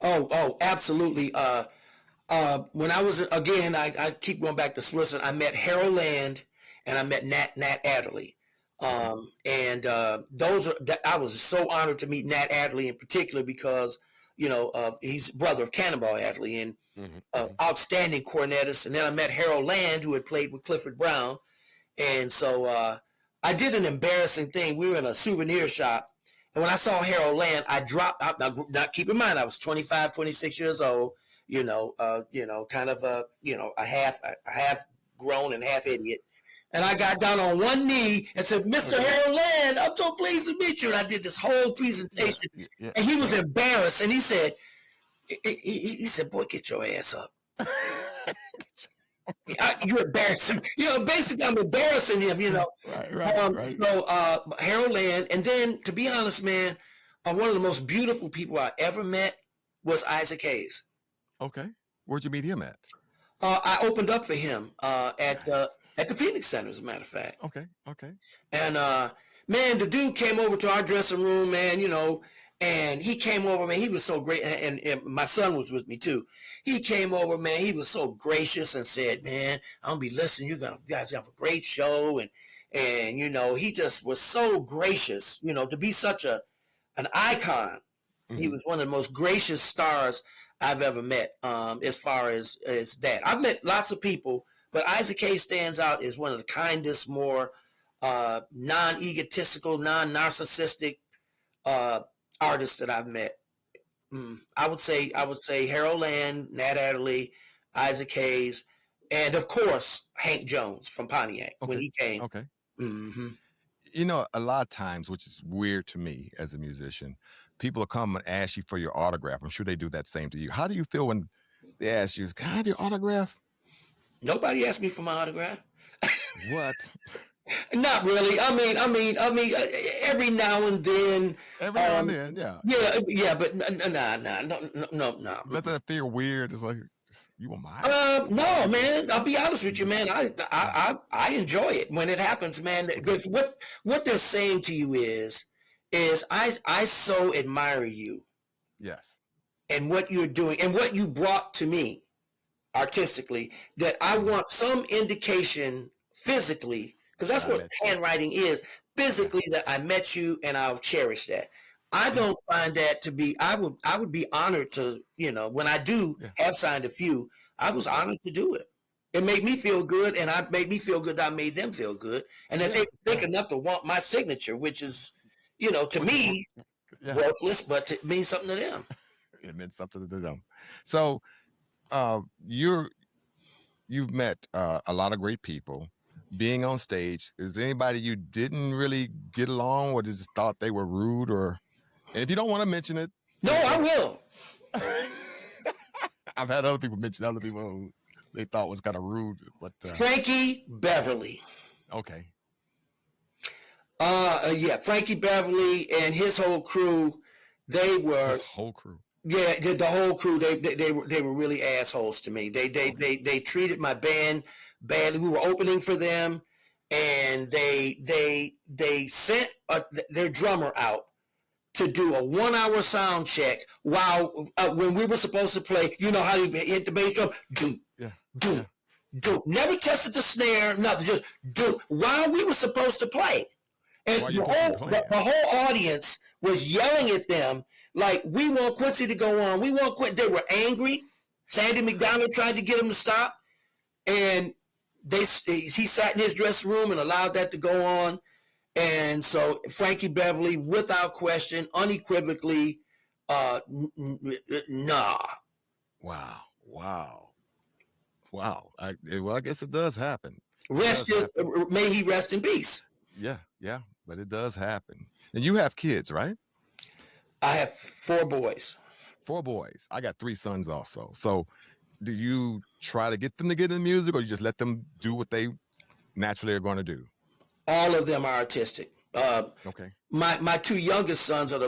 Speaker 2: Oh, absolutely. When I was, again, I keep going back to Switzerland. I met Harold Land and I met Nat Adderley. And I was so honored to meet Nat Adderley in particular because, he's brother of Cannonball Adderley and outstanding cornetist. And then I met Harold Land, who had played with Clifford Brown. And so I did an embarrassing thing. We were in a souvenir shop. And when I saw Harold Land, I dropped out. Now, keep in mind, I was 25, 26 years old, kind of a half grown and half idiot. And I got down on one knee and said, Mr. Harold Land, I'm so pleased to meet you. And I did this whole presentation. And he was embarrassed. And he said, boy, get your ass up. You're embarrassing. Basically, I'm embarrassing him, Right. So Harold Land. And then, to be honest, man, one of the most beautiful people I ever met was Isaac Hayes.
Speaker 1: Okay. Where'd you meet him at?
Speaker 2: I opened up for him at the Phoenix Center, as a matter of fact.
Speaker 1: Okay.
Speaker 2: And man, the dude came over to our dressing room, man, and he came over, man. He was so great, and my son was with me too. He came over, man. He was so gracious and said, "Man, I'm gonna be listening. You guys have a great show," and he just was so gracious, to be such an icon. He was one of the most gracious stars I've ever met, as far as that. I've met lots of people, but Isaac Hayes stands out as one of the kindest, more non-egotistical, non-narcissistic artists that I've met. I would say Harold Land, Nat Adderley, Isaac Hayes, and of course Hank Jones from Pontiac when he came.
Speaker 1: Okay. A lot of times, which is weird to me as a musician, people will come and ask you for your autograph. I'm sure they do that same to you. How do you feel when they ask you, "Can I have your autograph?"
Speaker 2: Nobody asked me for my autograph.
Speaker 1: What?
Speaker 2: Not really. I mean, every now and then.
Speaker 1: Every now and then, yeah.
Speaker 2: Yeah, but no.
Speaker 1: Doesn't it feel weird? It's like, you want my
Speaker 2: no, man. I'll be honest with you, man. I enjoy it when it happens, man. Because what they're saying to you is I so admire you.
Speaker 1: Yes.
Speaker 2: And what you're doing and what you brought to me artistically, that I want some indication physically, because that's what handwriting is, physically, that I met you and I'll cherish that. I don't find that to be, I would be honored to, when I do have signed a few, I was honored to do it. It made me feel good, and I made me feel good that I made them feel good. And that they think enough to want my signature, which is, to me, worthless, but it means something to them.
Speaker 1: It meant something to them. So you've met a lot of great people. Being on stage, is there anybody you didn't really get along, or just thought they were rude, or? And if you don't want to mention it,
Speaker 2: no, I will.
Speaker 1: I've had other people mention other people who they thought was kind of rude, but
Speaker 2: Frankie Beverly.
Speaker 1: okay.
Speaker 2: Yeah, Frankie Beverly and his whole crew, they
Speaker 1: His
Speaker 2: were,
Speaker 1: whole crew.
Speaker 2: yeah, the whole crew. They were really assholes to me.
Speaker 1: Okay.
Speaker 2: They treated my band badly. We were opening for them, and they sent their drummer out to do a 1 hour sound check while when we were supposed to play. You know how you hit the bass drum, do
Speaker 1: Yeah.
Speaker 2: do
Speaker 1: Yeah.
Speaker 2: do. Never tested the snare, nothing. Just do while we were supposed to play. And
Speaker 1: Why are you
Speaker 2: the
Speaker 1: supposed to be
Speaker 2: whole the,
Speaker 1: playing?
Speaker 2: the whole audience was yelling at them like, "We want Quincy to go on. We want Quincy." They were angry. Sandy McDonald tried to get him to stop, and he sat in his dressing room and allowed that to go on. And so Frankie Beverly, without question, unequivocally, nah.
Speaker 1: Wow. Wow. Wow. Well, I guess it does happen. It
Speaker 2: Rest
Speaker 1: does
Speaker 2: his,
Speaker 1: happen.
Speaker 2: may he rest in peace.
Speaker 1: Yeah. Yeah. But it does happen. And you have kids, right?
Speaker 2: I have 4 boys.
Speaker 1: 4 boys. I got 3 sons also. So do you try to get them to get in music, or you just let them do what they naturally are going to do?
Speaker 2: All of them are artistic.
Speaker 1: Okay.
Speaker 2: My 2 youngest sons are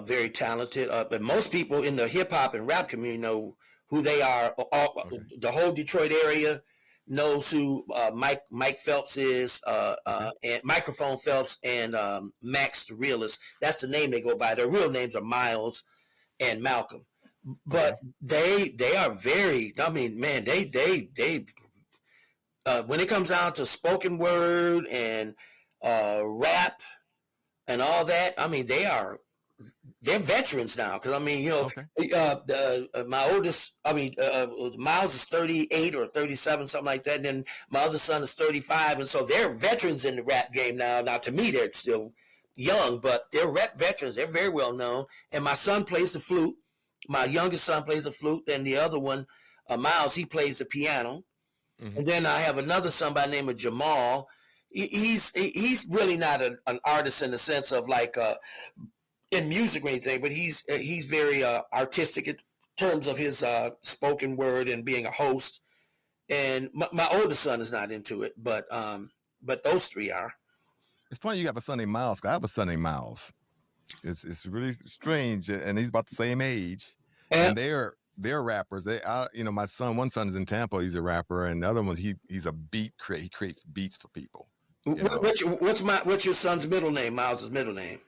Speaker 2: very talented. But most people in the hip hop and rap community know who they are.
Speaker 1: Okay.
Speaker 2: The whole Detroit area knows who Mike Phelps is,
Speaker 1: Okay.
Speaker 2: and Microphone Phelps and Max the Realist. That's the name they go by. Their real names are Miles and Malcolm.
Speaker 1: Okay.
Speaker 2: But they are very. I mean, man, they when it comes down to spoken word and rap and all that, I mean, they're veterans now. Because I mean,
Speaker 1: Okay.
Speaker 2: my oldest, I mean, Miles is 38 or 37, something like that, and then my other son is 35, and so they're veterans in the rap game now. Now, to me, they're still young, but they're rap veterans. They're very well known. And my son plays the flute. My youngest son plays the flute, and the other one, Miles, he plays the piano.
Speaker 1: Hmm.
Speaker 2: And then I have another son by the name of Jamal. He's really not an artist in the sense of like in music or anything, but he's very artistic in terms of his spoken word and being a host. And my oldest son is not into it, but those 3 are.
Speaker 1: It's funny you have a son named Miles. 'Cause I have a son named Miles. It's really strange, and he's about the same age,
Speaker 2: And
Speaker 1: and they're rappers. My one son is in Tampa. He's a rapper, and the other one he's a he creates beats for people. You know.
Speaker 2: what's your son's middle name? Miles's middle name.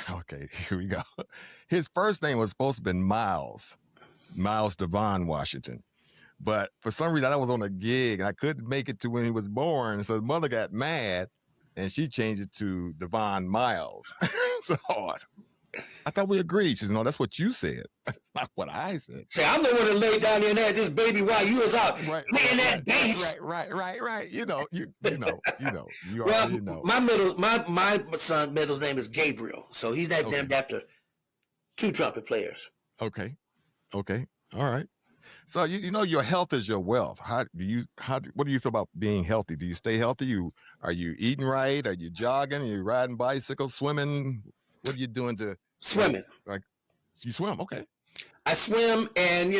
Speaker 1: Okay, here we go. His first name was supposed to have been Miles Devon Washington. But for some reason, I was on a gig and I couldn't make it to when he was born. So his mother got mad and she changed it to Devon Miles. So I thought we agreed. She said, "No, that's what you said. That's not what I said."
Speaker 2: Say, I'm the one that laid down there and had this baby while you was out
Speaker 1: Right,
Speaker 2: playing
Speaker 1: right,
Speaker 2: that bass.
Speaker 1: right. You
Speaker 2: Well,
Speaker 1: already know.
Speaker 2: my son's middle name is Gabriel, so he's named
Speaker 1: Okay,
Speaker 2: after 2 trumpet players.
Speaker 1: okay, okay. All right. So your health is your wealth. What do you feel about being healthy? Do you stay healthy? Are you eating right? Are you jogging? Are you riding bicycles, swimming? What are you doing to
Speaker 2: Swimming.
Speaker 1: like you swim? Okay.
Speaker 2: I swim, and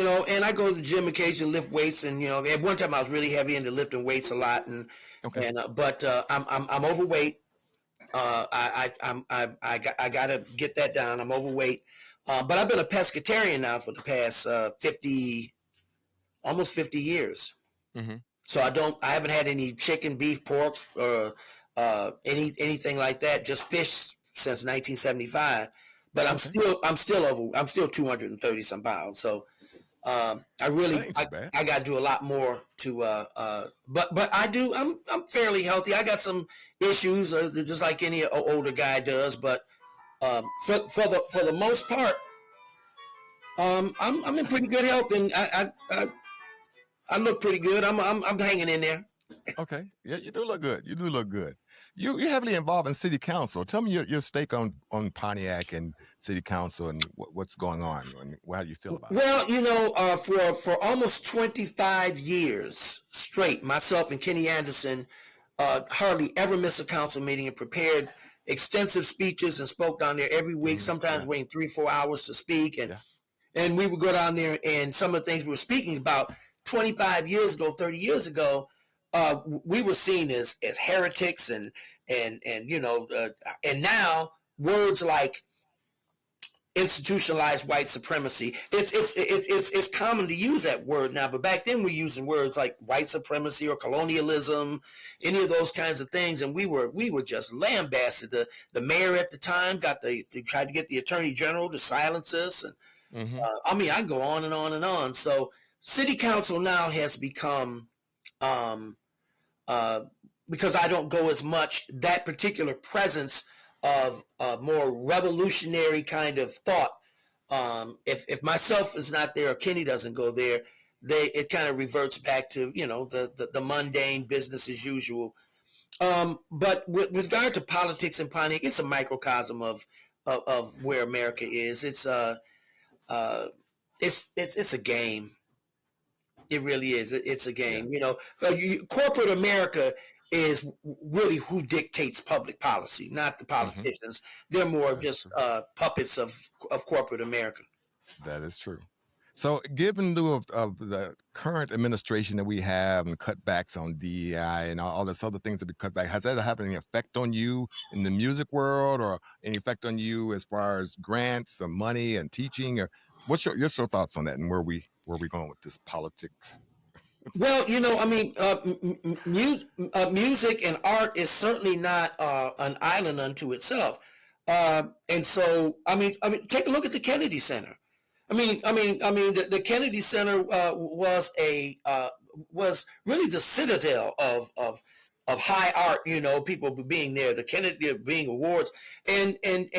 Speaker 2: I go to the gym occasionally, lift weights, and at one time I was really heavy into lifting weights a lot,
Speaker 1: Okay.
Speaker 2: but I'm overweight. I gotta get that down. I'm overweight, but I've been a pescatarian now for the past 50, almost 50 years.
Speaker 1: Mm-hmm.
Speaker 2: So I haven't had any chicken, beef, pork, or anything like that. Just fish since 1975. But
Speaker 1: Okay.
Speaker 2: I'm still 230 some pounds. So I
Speaker 1: That
Speaker 2: really
Speaker 1: ain't too bad.
Speaker 2: I got to do a lot more to. But I'm fairly healthy. I got some issues, just like any older guy does. But for the most part, I'm in pretty good health, and I look pretty good. I'm hanging in there.
Speaker 1: Okay. Yeah, you do look good. You do look good. You're heavily involved in city council. Tell me your stake on Pontiac and city council and what's going on and how do you feel about it?
Speaker 2: Well, for almost 25 years straight, myself and Kenny Anderson hardly ever missed a council meeting and prepared extensive speeches and spoke down there every week, sometimes
Speaker 1: Yeah.
Speaker 2: waiting 3-4 hours to speak. And
Speaker 1: Yeah.
Speaker 2: and we would go down there, and some of the things we were speaking about 25 years ago, 30 years ago, we were seen as heretics, and and now words like institutionalized white supremacy. It's common to use that word now, but back then we're using words like white supremacy or colonialism, any of those kinds of things, and we were just lambasted. The mayor at the time they tried to get the attorney general to silence us, and
Speaker 1: Mm-hmm.
Speaker 2: I mean, I can go on and on and on. So city council now has become um, uh, because I don't go as much, that particular presence of more revolutionary kind of thought. If myself is not there or Kenny doesn't go there, it kind of reverts back to the mundane business as usual. But with regard to politics and Pontiac, it's a microcosm of where America is. Uh, it's a game. It really is. It's a
Speaker 1: Yeah.
Speaker 2: game. Corporate America is really who dictates public policy, not the
Speaker 1: Mm-hmm.
Speaker 2: politicians. They're more
Speaker 1: That's
Speaker 2: just
Speaker 1: true.
Speaker 2: puppets of corporate America.
Speaker 1: That is true. So, given lieu of the current administration that we have and cutbacks on DEI and all this other things that we cut back, has that had any effect on you in the music world, or any effect on you as far as grants or money and teaching? Or what's your thoughts on that, and where we going with this politic?
Speaker 2: Well, I mean, music and art is certainly not an island unto itself, and so take a look at the Kennedy Center. The Kennedy Center was really the citadel of high art. People being there, the Kennedy being awards, and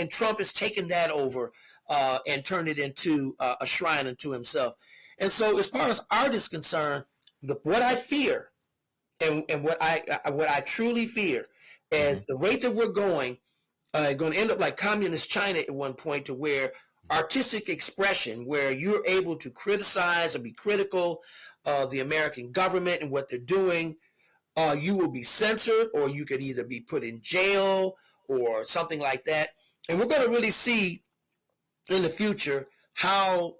Speaker 2: Trump has taken that over and turned it into a shrine unto himself. And so, as far as art is concerned, what I fear and what I truly fear
Speaker 1: Mm-hmm.
Speaker 2: is the rate that we're going to end up like communist China at one point, to where artistic expression, where you're able to criticize or be critical of the American government and what they're doing, you will be censored, or you could either be put in jail or something like that. And we're going to really see in the future how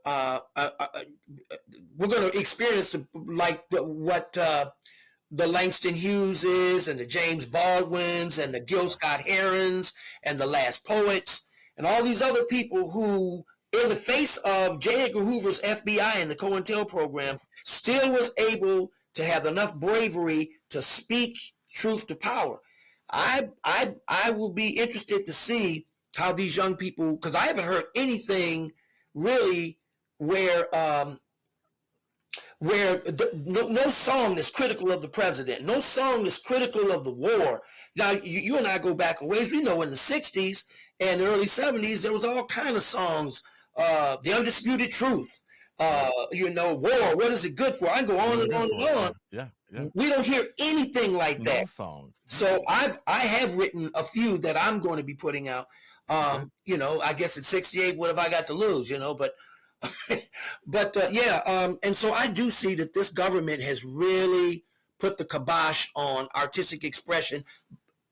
Speaker 2: we're going to experience what the Langston Hugheses and the James Baldwins and the Gil Scott Herons and the Last Poets and all these other people who, in the face of J. Edgar Hoover's FBI and the COINTEL program, still was able to have enough bravery to speak truth to power. I will be interested to see how these young people, because I haven't heard anything really where no song is critical of the president, no song is critical of the war. Now, you and I go back a ways. We know in the 60s and the early 70s, there was all kind of songs, The Undisputed Truth,
Speaker 1: Right.
Speaker 2: war, what is it good for? I can go on
Speaker 1: What is
Speaker 2: and
Speaker 1: good
Speaker 2: on
Speaker 1: for?
Speaker 2: and
Speaker 1: Yeah.
Speaker 2: on.
Speaker 1: Yeah. Yeah.
Speaker 2: We don't hear anything like
Speaker 1: No
Speaker 2: that.
Speaker 1: songs.
Speaker 2: So I have written a few that I'm going to be putting out.
Speaker 1: Okay.
Speaker 2: I guess at 68, what have I got to lose? But and so I do see that this government has really put the kibosh on artistic expression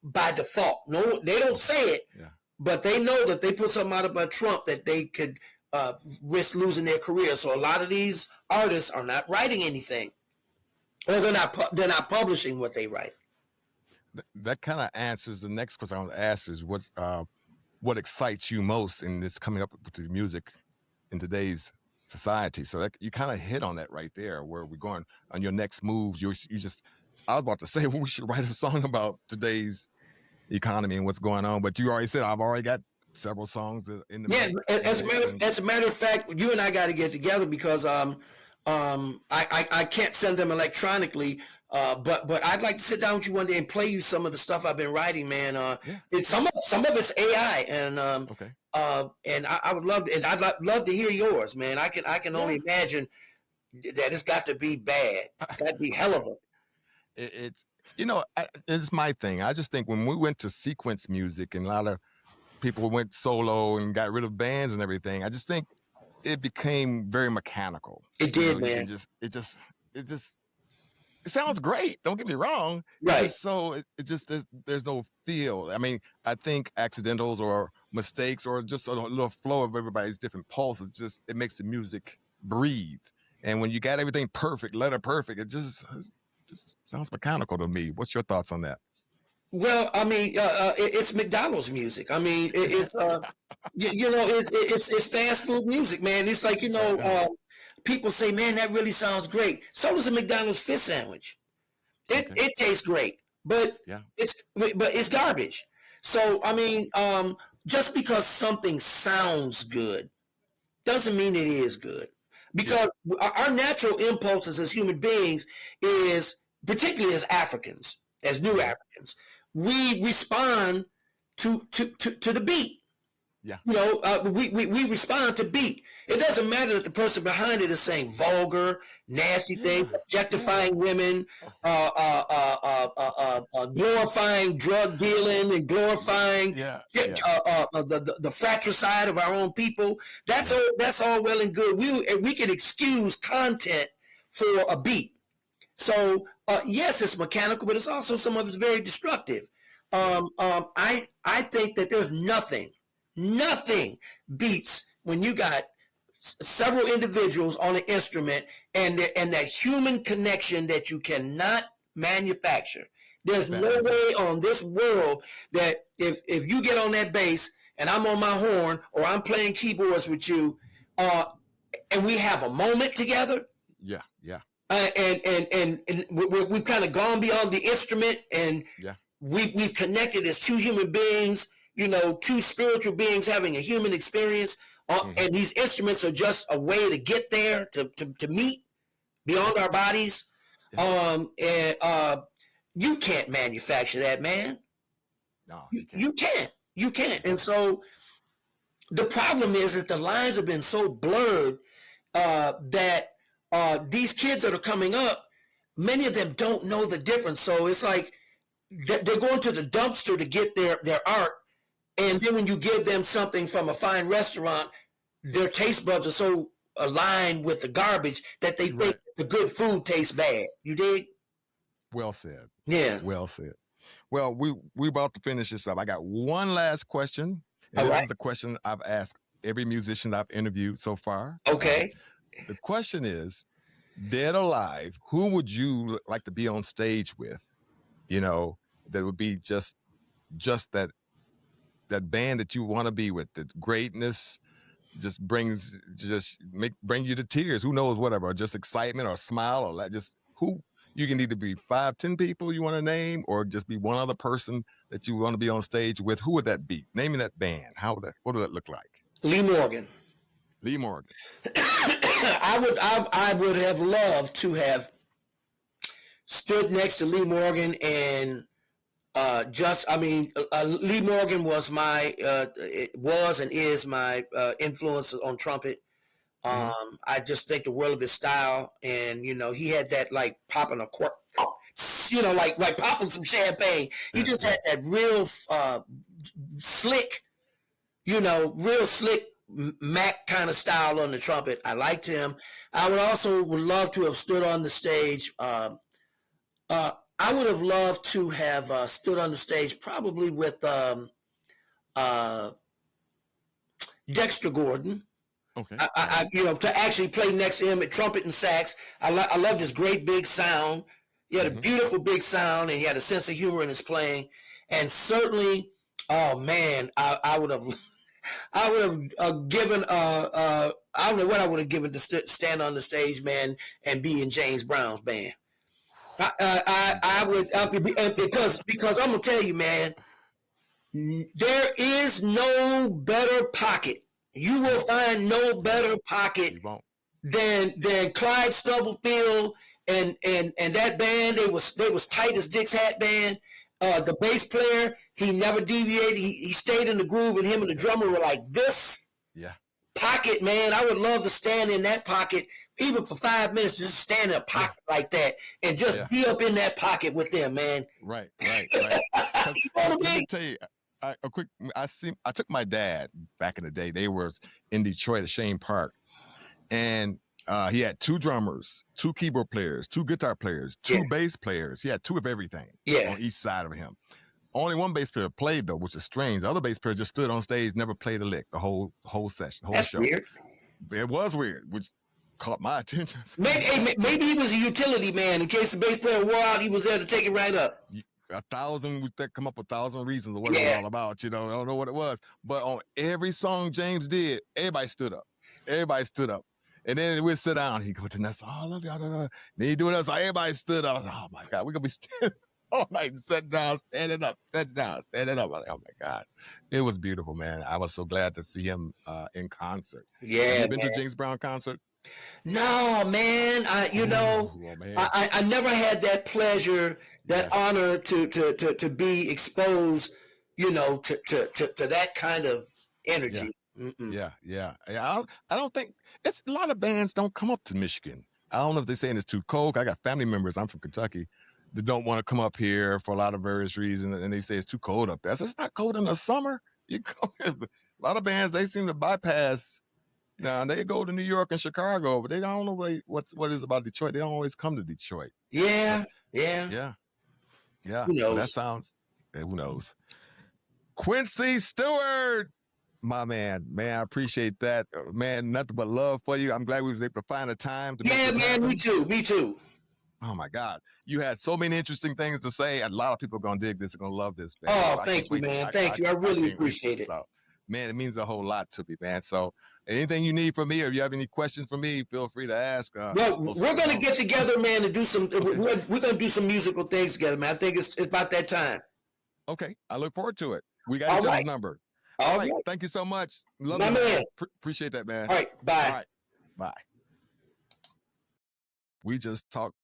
Speaker 2: by default. No, they don't say it,
Speaker 1: Yeah.
Speaker 2: but they know that they put something out about Trump that they could risk losing their career. So a lot of these artists are not writing anything, or they're not publishing what they write.
Speaker 1: That kind of answers the next question I want to ask: is what excites you most in this coming up with the music in today's society? So that, you kind of hit on that right there, where we're going on your next moves. You just, I was about to say, well, we should write a song about today's economy and what's going on, but you already said I've already got several songs that in the
Speaker 2: Yeah,
Speaker 1: mix.
Speaker 2: as a matter of fact, you and I got to get together because I can't send them electronically. But I'd like to sit down with you one day and play you some of the stuff I've been writing, man.
Speaker 1: Yeah.
Speaker 2: It's some of it's AI, and
Speaker 1: Okay.
Speaker 2: and I would love to, and I'd love to hear yours, man. I can only imagine that it's got to be bad, got to be hell of a.
Speaker 1: It's it's my thing. I just think when we went to sequence music and a lot of people went solo and got rid of bands and everything, I just think it became very mechanical.
Speaker 2: It did,
Speaker 1: You
Speaker 2: man.
Speaker 1: can just it just it sounds great. Don't get me wrong. It's
Speaker 2: Right.
Speaker 1: just so it just there's no feel. I mean, I think accidentals or mistakes or just a little flow of everybody's different pulses just it makes the music breathe. And when you got everything perfect, letter perfect, it just sounds mechanical to me. What's your thoughts on that?
Speaker 2: Well, I mean, it's McDonald's music. I mean, it's it's fast food music, man. It's like
Speaker 1: Yeah.
Speaker 2: people say, man, that really sounds great. So does a McDonald's fish sandwich.
Speaker 1: Okay.
Speaker 2: It tastes great, but
Speaker 1: Yeah.
Speaker 2: it's garbage. So I mean, just because something sounds good doesn't mean it is good.
Speaker 1: Yeah.
Speaker 2: Because our natural impulses as human beings is, particularly as Africans, as new
Speaker 1: Hmm.
Speaker 2: Africans, we respond to the beat.
Speaker 1: Yeah.
Speaker 2: We respond to beat. It doesn't matter that the person behind it is saying vulgar, nasty things,
Speaker 1: Yeah. Yeah.
Speaker 2: objectifying women,
Speaker 1: Oh,
Speaker 2: glorifying drug dealing, and glorifying
Speaker 1: yeah. Yeah.
Speaker 2: the fratricide of our own people. That's
Speaker 1: Yeah.
Speaker 2: all. That's all well and good. We can excuse content for a beat. So yes, it's mechanical, but it's also some of it's very destructive.
Speaker 1: Yeah.
Speaker 2: I think that there's nothing beats when you got several individuals on an instrument and that human connection that you cannot manufacture. There's no
Speaker 1: That
Speaker 2: way on this world that if you get on that bass and I'm on my horn or I'm playing keyboards with you, uh, and we have a moment together,
Speaker 1: yeah. Yeah.
Speaker 2: and we've kind of gone beyond the instrument, and
Speaker 1: Yeah.
Speaker 2: we've connected as two human beings, two spiritual beings having a human experience,
Speaker 1: Hmm.
Speaker 2: and these instruments are just a way to get there to meet
Speaker 1: Yeah.
Speaker 2: beyond our bodies.
Speaker 1: Yeah.
Speaker 2: And you can't manufacture that, man.
Speaker 1: No,
Speaker 2: You,
Speaker 1: you can't.
Speaker 2: you can't. You can't.
Speaker 1: You
Speaker 2: And
Speaker 1: can't.
Speaker 2: so the problem is that the lines have been so blurred that these kids that are coming up, many of them don't know the difference. So it's like they're going to the dumpster to get their art, and
Speaker 1: Yeah.
Speaker 2: then when you give them something from a fine restaurant, their taste buds are so aligned with the garbage that they think
Speaker 1: Right.
Speaker 2: the good food tastes bad. You dig?
Speaker 1: Well said.
Speaker 2: Yeah.
Speaker 1: Well said. Well, we about to finish this up. I got one last question, and
Speaker 2: All
Speaker 1: this
Speaker 2: right.
Speaker 1: is the question I've asked every musician I've interviewed so far.
Speaker 2: Okay.
Speaker 1: The question is, dead or alive, who would you like to be on stage with? You know, that would be just that band that you want to be with. The greatness bring you to tears. Who knows, whatever, or just excitement or smile or just who you can either be 5, 10 people you want to name, or just be one other person that you want to be on stage with. Who would that be? Naming that band. What would that look like?
Speaker 2: Lee Morgan.
Speaker 1: Lee Morgan.
Speaker 2: I would have loved to have stood next to Lee Morgan and Lee Morgan was was and is my influence on trumpet.
Speaker 1: Mm-hmm.
Speaker 2: I just think the world of his style, and he had that like popping a cork, like popping some champagne. He
Speaker 1: Yeah,
Speaker 2: just
Speaker 1: yeah.
Speaker 2: had that real slick, real slick Mac kind of style on the trumpet. I liked him. I would love to have stood on the stage. I would have loved to have stood on the stage probably with uh, Dexter Gordon.
Speaker 1: Okay. All right.
Speaker 2: To actually play next to him at trumpet and sax. I loved his great big sound. He had a
Speaker 1: Mm-hmm.
Speaker 2: beautiful big sound, and he had a sense of humor in his playing. And certainly, oh man, I would have, I would have given, I don't know what I would have given to stand on the stage, man, and be in James Brown's band. I would
Speaker 1: Nice.
Speaker 2: because I'm gonna tell you, man, there is no better pocket. You will
Speaker 1: No,
Speaker 2: find no
Speaker 1: no,
Speaker 2: better pocket
Speaker 1: you won't.
Speaker 2: than Clyde Stubblefield and that band. They was tight as Dick's Hat Band. The bass player, he never deviated. He stayed in the groove, and him and the
Speaker 1: Yeah,
Speaker 2: drummer were like this
Speaker 1: yeah,
Speaker 2: pocket, man. I would love to stand in that pocket, even for 5 minutes, just stand in a
Speaker 1: yeah,
Speaker 2: pocket like that and just
Speaker 1: yeah.
Speaker 2: be up in that pocket with them, man.
Speaker 1: Right, right, right. Because
Speaker 2: You know what I
Speaker 1: let me
Speaker 2: mean?
Speaker 1: tell you, I took my dad back in the day. They was in Detroit at Shane Park, and He had 2 drummers, 2 keyboard players, 2 guitar players,
Speaker 2: Yeah.
Speaker 1: 2 bass players. He had 2 of everything
Speaker 2: Yeah.
Speaker 1: on each side of him. Only 1 bass player played though, which is strange. The other bass player just stood on stage, never played a lick the whole session, the whole
Speaker 2: That's
Speaker 1: show.
Speaker 2: weird.
Speaker 1: It was weird, which caught my attention.
Speaker 2: Maybe he was a utility man. In case the bass player wore out, he was there to take it right up.
Speaker 1: 1,000 would come up with 1,000 reasons of what it was all about. You know, I don't know what it was, but on every song James did, everybody stood up. Everybody stood up. And then we'd sit down. He'd go to the next song. Oh, then he'd do it. So everybody stood up. I was like, oh my God, we're going to be standing all night, sitting down, standing up, sitting down, standing up. I was like, oh my God. It was beautiful, man. I was so glad to see him in concert.
Speaker 2: Yeah.
Speaker 1: Have you been to a James Brown concert?
Speaker 2: No, man. I never had that pleasure, that honor to be exposed, you know, to that kind of energy.
Speaker 1: Yeah. I don't think it's a lot of bands don't come up to Michigan. I don't know if they're saying it's too cold. I got family members. I'm from Kentucky. They don't want to come up here for a lot of various reasons, and they say it's too cold up there. So it's not cold in the summer. A lot of bands, they seem to bypass. Now they go to New York and Chicago, but they don't know what is about Detroit. They don't always come to Detroit.
Speaker 2: Yeah.
Speaker 1: Who
Speaker 2: knows?
Speaker 1: That sounds. Who knows? Quincy Stewart, my man, I appreciate that, man. Nothing but love for you. I'm glad we was able to find a time to.
Speaker 2: Yeah, man. Me too.
Speaker 1: Oh my God, you had so many interesting things to say. A lot of people are gonna dig this. Are gonna love this, man.
Speaker 2: Oh, thank you, man. Thank you. I really appreciate it.
Speaker 1: So, man, it means a whole lot to me, man. So anything you need from me, or if you have any questions for me, feel free to ask.
Speaker 2: Well, we're going to get together, man, and do some. Okay. We're going to do some musical things together, man. I think it's about that time.
Speaker 1: Okay, I look forward to it. We got each other's number. All right. Thank you so much. Love you, man. Appreciate that, man.
Speaker 2: All right. Bye.
Speaker 1: All right. Bye. We just talked